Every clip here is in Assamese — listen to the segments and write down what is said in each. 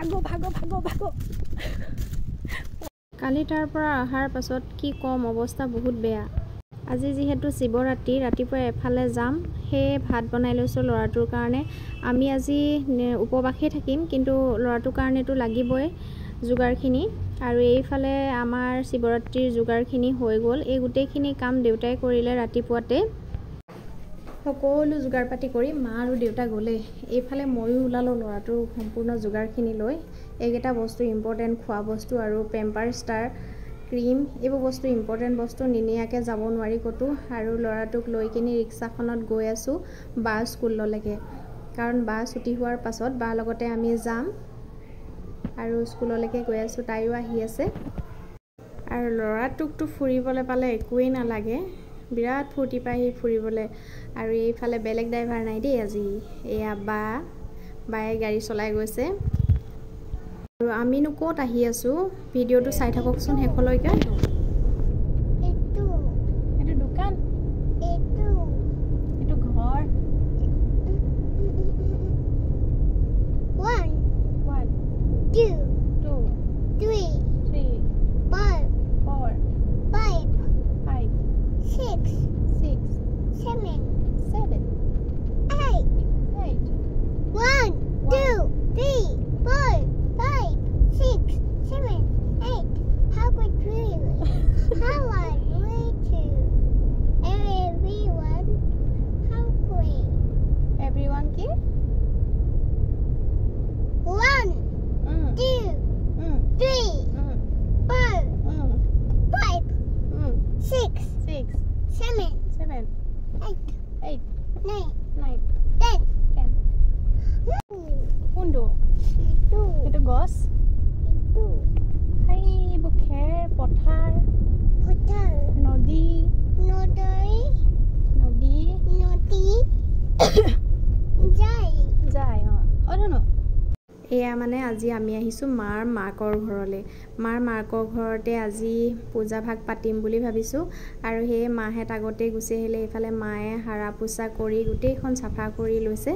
ভাগো ভাগো ভাগো ভাগো কালি তাৰ পৰা অহাৰ পাছত কি কম অৱস্থা বহুত বেয়া আজি যেহেতু শিৱৰাত্ৰি ৰাতিপুৱা এফালে যাম হে ভাত বনাই লৈছো লৰাটোৰ কাৰণে আমি আজি উপবাসে থাকিম কিন্তু লৰাটোৰ কাৰণেটো লাগিবই যোগাৰখিনি আৰু এইফালে আমাৰ শিৱৰাত্ৰিৰ যোগাৰখিনি হৈ গ'ল এই গোটেইখিনি কাম দেউতাই কৰিলে ৰাতিপুৱাতে সকলো যোগাৰ পাতি কৰি মা আৰু দেউতা গ'লে এইফালে ময়ো ওলালো লৰাটোৰ সম্পূৰ্ণ যোগাৰখিনি লৈ এইকেইটা বস্তু ইম্পৰ্টেণ্ট খোৱা বস্তু আৰু পেম্পাৰ ষ্টাৰ ক্ৰীম এইবোৰ বস্তু ইম্পৰ্টেণ্ট বস্তু নিনিয়াকৈ যাব নোৱাৰি ক'তো আৰু লৰাটোক লৈ কিনি ৰিক্সাখনত গৈ আছোঁ বা স্কুললৈকে কাৰণ বা ছুটি হোৱাৰ পাছত বা লগতে আমি যাম আৰু স্কুললৈকে গৈ আছোঁ তাইও আহি আছে আৰু লৰাটোকটো ফুৰিবলৈ পালে একোৱেই নালাগে বিৰাট ফূৰ্তি পাই সি ফুৰিবলৈ আৰু এইফালে বেলেগ ড্ৰাইভাৰ নাই দেই আজি এয়া বায়ে গাড়ী চলাই গৈছে আৰু আমিনো ক'ত আহি আছোঁ ভিডিঅ'টো চাই থাককচোন শেষলৈকে এইটো দোকান এইটো ঘৰ 1 2 3 4 5 6 7 8 1 2 3 4 5 6 7 8 how could we how are we to everyone how could everyone ki 1 2 3 4 5 6 7 8 9 10 কোনটো এইটো গছ এইবোৰ খেৰ পথাৰ নদী যায় এয়া মানে আজি আমি আহিছোঁ মাৰ মাকৰ ঘৰলৈ মাৰ মাকৰ ঘৰতে আজি পূজা ভাগ পাতিম বুলি ভাবিছোঁ আৰু সেয়ে মাহেঁত আগতে গুচি আহিলে এইফালে মায়ে হাৰা পোছা কৰি গোটেইখন চাফা কৰি লৈছে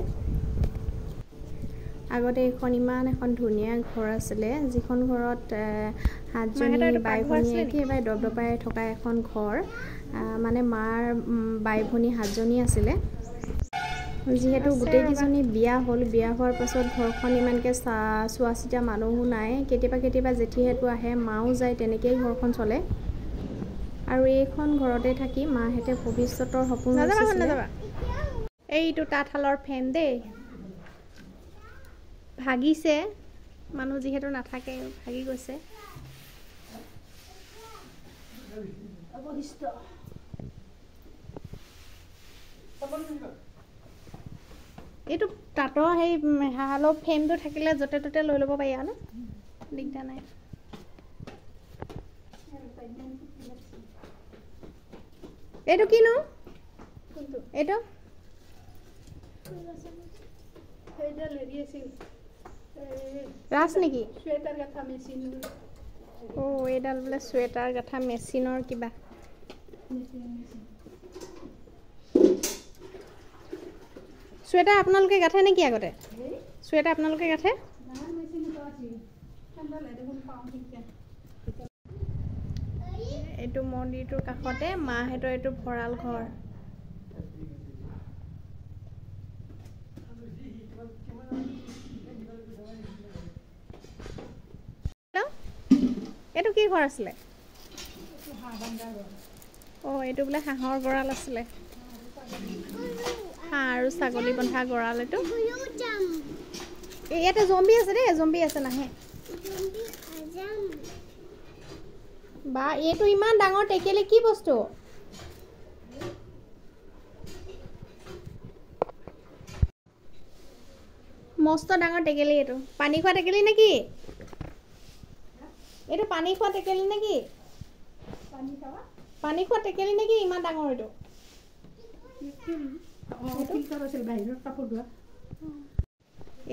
আগতে এখন ইমান এখন ধুনীয়া ঘৰ আছিলে যিখন ঘৰত 7জনী বাই ভনী একেবাৰে দবদবাই থকা এখন ঘৰ মানে মাৰ বাই ভনী 7জনী আছিলে যিহেতু গোটেইকেইজনী বিয়া হ'ল বিয়া হোৱাৰ পাছত ঘৰখন ইমানকৈ চোৱা চিতা মানুহো নাই কেতিয়াবা জেঠিহেঁতো আহে মাও যায় তেনেকেই ঘৰখন চলে আৰু এইখন ঘৰতে থাকি মাহেঁতে ভৱিষ্যতৰ সপোন এইটো তাঁতশালৰ ফেন দেই ভাগিছে মানুহ যিহেতু নাথাকে ভাগি গৈছে এইটো তাঁতৰ সেই হালৰ ফ্ৰেমটো থাকিলে য'তে ত'তে লৈ ল'ব পাৰি আৰু দিগদাৰ নাই এইটো কিনো এইটো ৰাছ নেকি এইডাল বোলে চুৱেটাৰ গাঠা মেচিনৰ কিবা চুৱেটাৰ আপোনালোকে গাঠে নেকি আগতে চুৱেটাৰ আপোনালোকে গাঠে এইটো মন্দিৰটোৰ কাষতে মাহেঁতৰ এইটো ভঁৰাল ঘৰ এইটো কি ঘৰ আছিলে এইটো বোলে হাঁহৰ গঁৰাল আছিলে হাঁহ আৰু ছাগলী বন্ধা গঁৰাল এইটো ইয়াতে জম্বি আছে দেই জম্বি আছে নাহে বা এইটো ইমান ডাঙৰ টেকেলি কি বস্তু মস্ত ডাঙৰ টেকেলি এইটো পানী খোৱা টেকেলি নেকি এইটো পানী খোৱা টেকেলি নেকি পানী খোৱা টেকেলি নেকি ইমান ডাঙৰ এইটো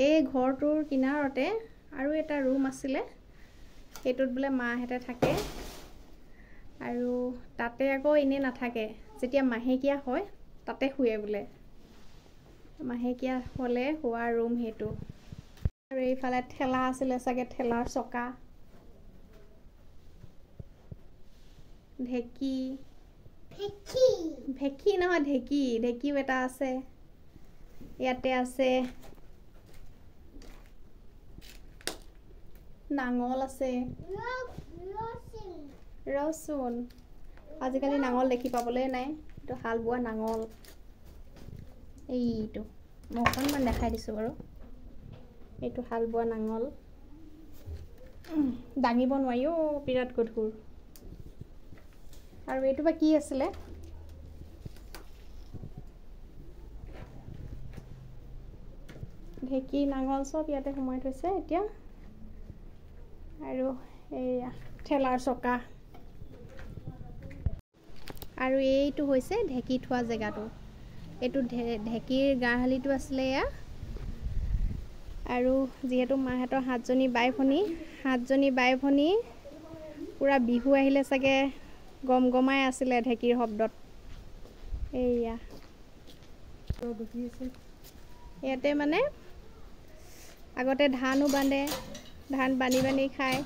এই ঘৰটোৰ কিনাৰতে আৰু এটা ৰুম আছিলে সেইটোত বোলে মাহেঁতে থাকে আৰু তাতে আকৌ এনে নাথাকে যেতিয়া মাহেকীয়া হয় তাতে শুৱে বোলে মাহেকীয়া হ'লে শুৱা ৰুম সেইটো আৰু এইফালে ঠেলা আছিলে চাগে, ঠেলাৰ চকা, ঢেঁকী, ভেঁকী নহয় ঢেঁকী, ঢেঁকীও এটা আছে। ইয়াতে আছে নাঙল আছে, ৰচুন। আজিকালি নাঙল দেখি পাবলৈ নাই, এইটো হাল বোৱা নাঙল। এইটো মই অকণমান দেখাই দিছোঁ বাৰু, এইটো হাল বোৱা নাঙল। দাঙিব নোৱাৰি অ', বিৰাট গধুৰ। আৰু এইটো বা কি আছিলে, ঢেঁকী নাঙল চব ইয়াতে সোমাই থৈছে এতিয়া। আৰু এইয়া ঠেলাৰ চকা। আৰু এইটো হৈছে ঢেঁকী থোৱা জেগাটো, এইটো ঢেঁকীৰ গাঁহালিটো আছিলে এয়া। আৰু যিহেতু মাহঁতৰ 7জনী বাই ভনী পুৰা বিহু আহিলে চাগে গমগমাই আছিলে ঢেঁকীৰ শব্দত। এইয়া ইয়াতে মানে আগতে ধানো বান্ধে, ধান বান্ধি খায়।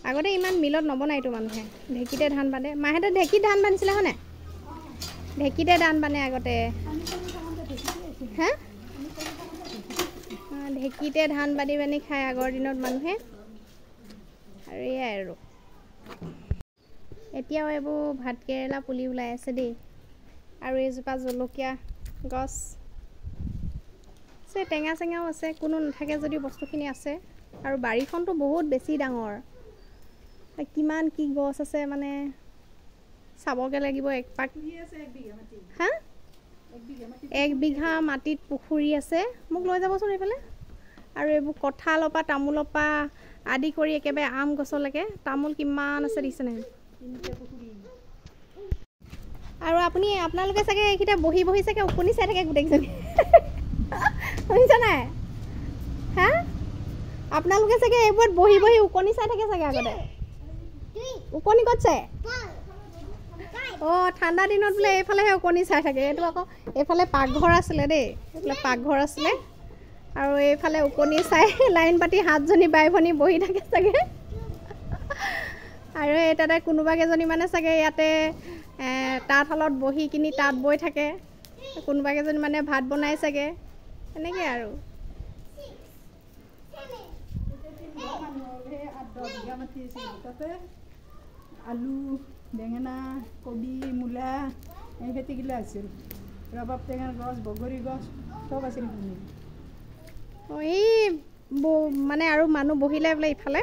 আগতে ইমান মিলত নবনাইতো মানুহে, ঢেঁকীতে ধান বান্ধে। মাহঁতে ঢেঁকীত ধান বান্ধিছিলে হয়নে? ঢেঁকীতে ধান বান্ধে আগতে। হা, ঢেঁকীতে ধান বান্ধি খায় আগৰ দিনত মানুহে। আৰু এয়াই আৰু এতিয়াও এইবোৰ ভাতকেৰেলা পুলি ওলাই আছে দেই। আৰু এইজোপা জলকীয়া গছ আছে, টেঙা চেঙাও আছে, কোনো নাথাকে যদিও বস্তুখিনি আছে। আৰু বাৰীখনটো বহুত বেছি ডাঙৰ, কিমান কি গছ আছে মানে চাবগে লাগিব একপাক। হা, 1 বিঘা মাটিত পুখুৰী আছে। মোক লৈ যাবচোন এইফালে। আৰু এইবোৰ কঁঠালৰ পৰা তামোলৰ পৰা আদি কৰি একেবাৰে আম গছলৈকে তামোল কিমান আছে দেখিছেনে? আৰু আপোনালোকে চাগে এইকেইটা বহি চাগে ওকণি চাই থাকে গোটেইকেইজনী। শুনিছা নাই? হা, আপোনালোকে চাগে এইবোৰত বহি ওকণি চাই থাকে চাগে আগতে। ওকণি ক'ত চাই? অ', ঠাণ্ডা দিনত বোলে এইফালেহে ওকণি চাই থাকে। এইটো আকৌ এইফালে পাকঘৰ আছিলে দেই, এইফালে পাকঘৰ আছিলে। আৰু এইফালে ওকণি চাই লাইন পাতি 7জনী বাই ভনী বহি থাকে চাগে। আৰু এই তাতে কোনোবা কেইজনী মানে চাগে ইয়াতে তাঁতশালত বহি কিনি তাঁত বৈ থাকে। কোনোবা কেইজনী মানে ভাত বনাই চাগে, এনেকৈ আৰু। আলু, বেঙেনা, কবি, মূলা এই খেতিগিলা আছিল। ৰবাব টেঙাৰ গছ, বগৰী গছ চব আছিল। এই মানে আৰু মানুহ বহিলে বোলে ইফালে,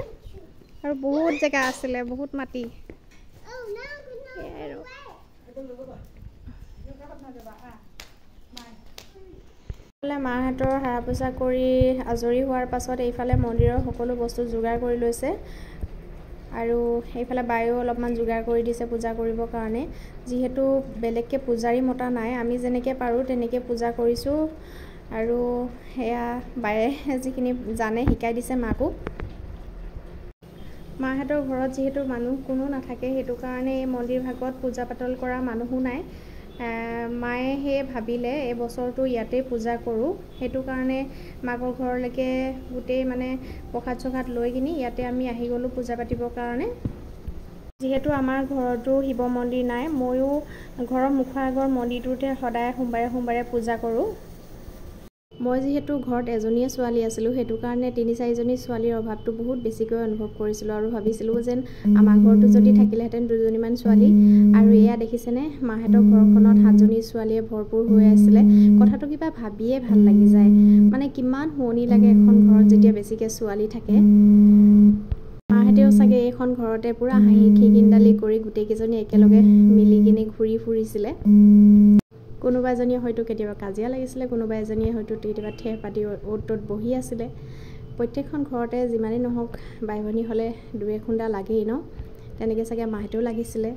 আৰু বহুত জেগা আছিলে, বহুত মাটি। আৰু মাহঁতৰ সেৱা পূজা কৰি আজৰি হোৱাৰ পাছত এইফালে মন্দিৰৰ সকলো বস্তু যোগাৰ কৰি লৈছে। আৰু এইফালে বায়ো অলপমান যোগাৰ কৰি দিছে পূজা কৰিবৰ কাৰণে। যিহেতু বেলেগকৈ পূজাৰী মতা নাই, আমি যেনেকৈ পাৰোঁ তেনেকৈ পূজা কৰিছোঁ। আৰু সেয়া বায়ে যিখিনি জানে শিকাই দিছে মাকো। মাহঁতৰ ঘৰত যিহেতু মানুহ কোনো নাথাকে, সেইটো কাৰণে এই মন্দিৰ ভাগত পূজা পাতল কৰা মানুহো নাই। মায়ে সেয়ে ভাবিলে এই বছৰটো ইয়াতেই পূজা কৰোঁ। সেইটো কাৰণে মাকৰ ঘৰলৈকে গোটেই মানে প্ৰসাদ চসাদ লৈ কিনি ইয়াতে আমি আহি গ'লোঁ পূজা পাতিবৰ কাৰণে। যিহেতু আমাৰ ঘৰতো শিৱ মন্দিৰ নাই, ময়ো ঘৰৰ মুখৰ আগৰ মন্দিৰটোতে সদায় সোমবাৰে পূজা কৰোঁ। মই যিহেতু ঘৰত এজনীয়ে ছোৱালী আছিলোঁ, সেইটো কাৰণে 3-4জনী ছোৱালীৰ অভাৱটো বহুত বেছিকৈ অনুভৱ কৰিছিলোঁ। আৰু ভাবিছিলোঁ যেন আমাৰ ঘৰতো যদি থাকিলেহেঁতেন 2জনীমান ছোৱালী। আৰু এয়া দেখিছেনে, মাহঁতৰ ঘৰখনত 7জনী ছোৱালীয়ে ভৰপূৰ হৈ আছিলে। কথাটো কিবা ভাবিয়ে ভাল লাগি যায়, মানে কিমান শুৱনি লাগে এখন ঘৰত যেতিয়া বেছিকৈ ছোৱালী থাকে। মাহঁতেও চাগে এইখন ঘৰতে পূৰা হাঁহি খিকিন্দালি কৰি গোটেইকেইজনী একেলগে মিলি কিনি ঘূৰি ফুৰিছিলে। কোনোবা এজনীয়ে হয়তো কেতিয়াবা কাজিয়া লাগিছিলে, কোনোবা এজনীয়ে হয়তো কেতিয়াবা ঠেহ পাতি অ'ত ত'ত বহি আছিলে। প্ৰত্যেকখন ঘৰতে যিমানেই নহওক বাই ভনী হ'লে 2-1 লাগেই ন, তেনেকৈ চাগে মাহঁতেও লাগিছিলে।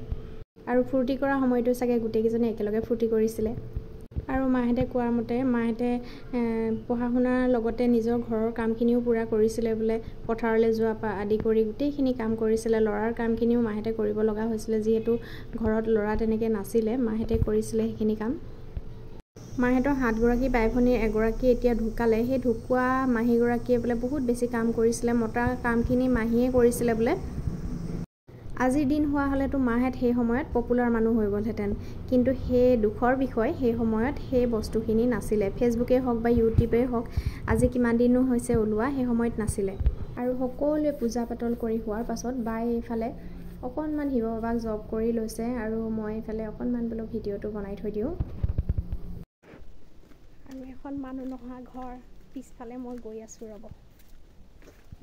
আৰু ফূৰ্তি কৰা সময়টো চাগে গোটেইকেইজনী একেলগে ফূৰ্তি কৰিছিলে। আৰু মাহঁতে কোৱাৰ মতে মাহঁতে পঢ়া শুনাৰ লগতে নিজৰ ঘৰৰ কামখিনিও পূৰা কৰিছিলে বোলে। পথাৰলৈ যোৱাৰ পৰা আদি কৰি গোটেইখিনি কাম কৰিছিলে। ল'ৰাৰ কামখিনিও মাহঁতে কৰিব লগা হৈছিলে, যিহেতু ঘৰত ল'ৰা তেনেকৈ নাছিলে, মাহঁতে কৰিছিলে সেইখিনি কাম। মাহেঁতৰ 7 গৰাকী বাই ভনীৰ এগৰাকী এতিয়া ঢুকালে। সেই ঢুকুৱা মাহীগৰাকীয়ে বোলে বহুত বেছি কাম কৰিছিলে, মতা কামখিনি মাহীয়ে কৰিছিলে বোলে। আজিৰ দিন হোৱা হ'লেতো মাহেঁত সেই সময়ত পপুলাৰ মানুহ হৈ গ'লহেঁতেন, কিন্তু সেই দুখৰ বিষয় সেই সময়ত সেই বস্তুখিনি নাছিলে। ফেচবুকেই হওক বা ইউটিউবেই হওক, আজি কিমান দিনো হৈছে ওলোৱা, সেই সময়ত নাছিলে। আৰু সকলোৱে পূজা পাতল কৰি হোৱাৰ পাছত বাই এইফালে অকণমান শিৱ বাবাক জপ কৰি লৈছে, আৰু মই এইফালে অকণমান বোলো ভিডিঅ'টো বনাই থৈ দিওঁ। আৰু এখন মানুহ নহা ঘৰ পিছফালে মই গৈ আছোঁ, ৰ'ব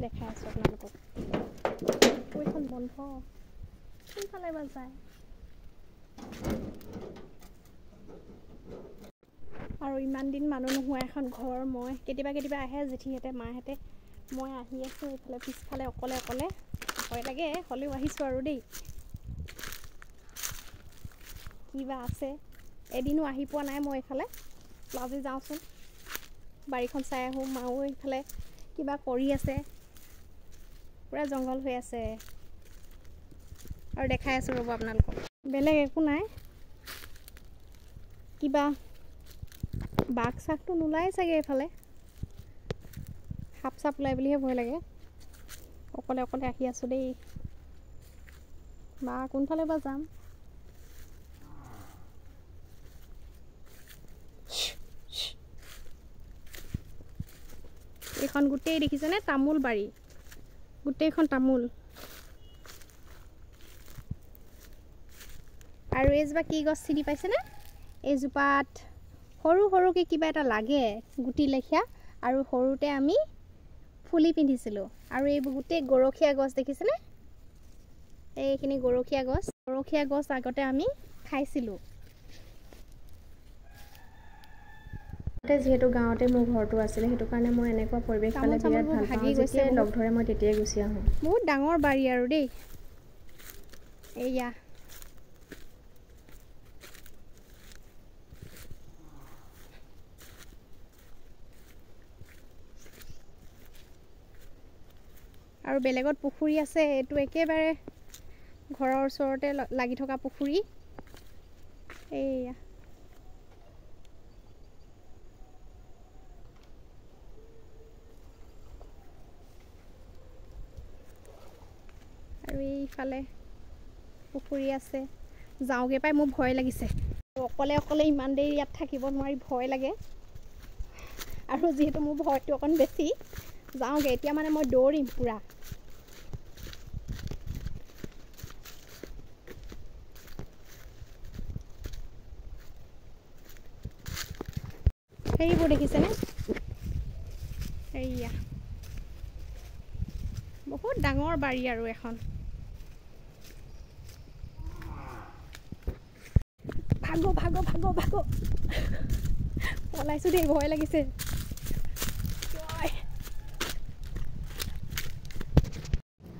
দেখাই আছোঁ আপোনালোকক। এইখন বন্ধ, কোনফালে বা যায়। আৰু ইমান দিন মানুহ নোহোৱা এখন ঘৰ, মই কেতিয়াবা আহে জেঠীহঁতে মাহঁতে, মই আহি আছোঁ এইফালে পিছফালে অকলে ভয় লাগে, হ'লেও আহিছোঁ আৰু দেই। কিবা আছে, এদিনো আহি পোৱা নাই মই এইফালে। আজি যাওঁচোন, বাৰীখন চাই আহোঁ। মাও এইফালে কিবা কৰি আছে, পূৰা জংঘল হৈ আছে। আৰু দেখাই আছোঁ ৰ'ব আপোনালোকক, বেলেগ একো নাই। কিবা বাঘ চাঘটো নোলাই চাগে এইফালে, সাপ চাপ ওলাই বুলিহে ভয় লাগে। অকলে আহি আছোঁ দেই, বা কোনফালে বা যাম। এইখন গোটেই দেখিছেনে তামোল বাৰী, গোটেইখন তামোল। আৰু এইজোপা কি গছ চিনি পাইছেনে? এইজোপাত সৰুকৈ কিবা এটা লাগে গুটি লেখীয়া, আৰু সৰুতে আমি ফুলি পিন্ধিছিলোঁ। আৰু এইবোৰ গোটেই গৰখীয়া গছ দেখিছেনে? এইখিনি গৰখীয়া গছ আগতে আমি খাইছিলোঁ। যিহেতু গাঁৱতে মোৰ ঘৰটো আছিলে, সেইটো কাৰণে মই এনেকুৱা পৰিৱেশ পালে বিৰাট ভাল পাওঁ। যেতিয়াই লগ ধৰে মই তেতিয়াই গুচি আহোঁ। বহুত ডাঙৰ বাৰী আৰু দেই। এইয়া আৰু বেলেগত পুখুৰী আছে, এইটো একেবাৰে ঘৰৰ ওচৰতে লাগি থকা পুখুৰী। এইয়া আৰু এইফালে পুখুৰী আছে। যাওঁগৈ পাই, মোৰ ভয় লাগিছে। অকলে ইমান দেৰি ইয়াত থাকিব নোৱাৰি, ভয় লাগে। আৰু যিহেতু মোৰ ভয়টো অকণ বেছি, যাওঁগৈ এতিয়া। মানে মই দৌৰিম পূৰা। সেইবোৰ দেখিছেনে? এইয়া বহুত ডাঙৰ বাৰী আৰু এখন। ভাগো পলাইছোঁ দেই, ভয় লাগিছে।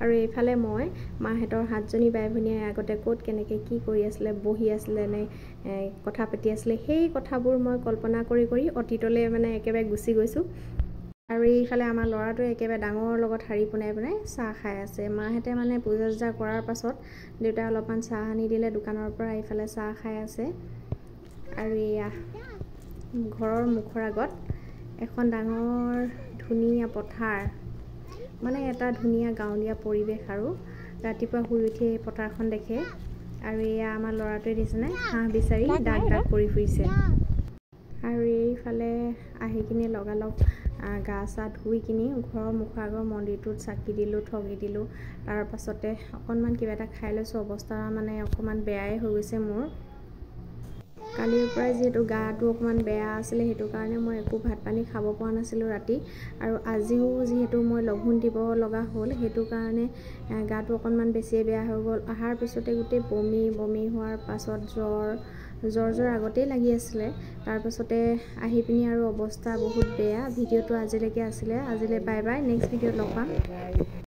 আৰু এইফালে মই মাহেঁতৰ 7 জনী বাই ভনীয়ে আগতে ক'ত কেনেকৈ কি কৰি আছিলে, বহি আছিলে নে কথা পাতি আছিলে, সেই কথাবোৰ মই কল্পনা কৰি অতীতলৈ মানে একেবাৰে গুচি গৈছোঁ। আৰু এইফালে আমাৰ ল'ৰাটোৱে একেবাৰে ডাঙৰ লগত শাৰী পোনাই চাহ খাই আছে। মাহেঁতে মানে পূজা চূজা কৰাৰ পাছত দেউতাই অলপমান চাহ আনি দিলে দোকানৰ পৰা, এইফালে চাহ খাই আছে। আৰু এয়া ঘৰৰ মুখৰ আগত এখন ডাঙৰ ধুনীয়া পথাৰ, মানে এটা ধুনীয়া গাঁৱলীয়া পৰিৱেশ। আৰু ৰাতিপুৱা শুই উঠি এই পথাৰখন দেখে। আৰু এয়া আমাৰ ল'ৰাটোৱে দিছেনে হাঁহ বিচাৰি দাগ কৰি ফুৰিছে। আৰু এইফালে আহি কিনি লগালগ গা চা ধুই কিনি ঘৰৰ মুখৰ আগৰ মন্দিৰটোত চাকি দিলোঁ, ঠগি দিলোঁ। তাৰ পাছতে অকণমান কিবা এটা খাই লৈছোঁ। অৱস্থা মানে অকণমান বেয়াই হৈ গৈছে মোৰ। কালিৰ পৰাই যিহেতু গাটো অকণমান বেয়া আছিলে, সেইটো কাৰণে মই একো ভাত পানী খাব পৰা নাছিলোঁ ৰাতি। আৰু আজিও যিহেতু মই লঘোণ দিব লগা হ'ল, সেইটো কাৰণে গাটো অকণমান বেছিয়ে বেয়া হৈ গ'ল। অহাৰ পিছতে গোটেই বমি হোৱাৰ পাছত জ্বৰ আগতেই লাগি আছিলে। তাৰপাছতে আহি পিনি আৰু অৱস্থা বহুত বেয়া। ভিডিঅ'টো আজিলৈকে আছিলে। আজিলৈ বাই বাই, নেক্সট ভিডিঅ'ত লগ পাম।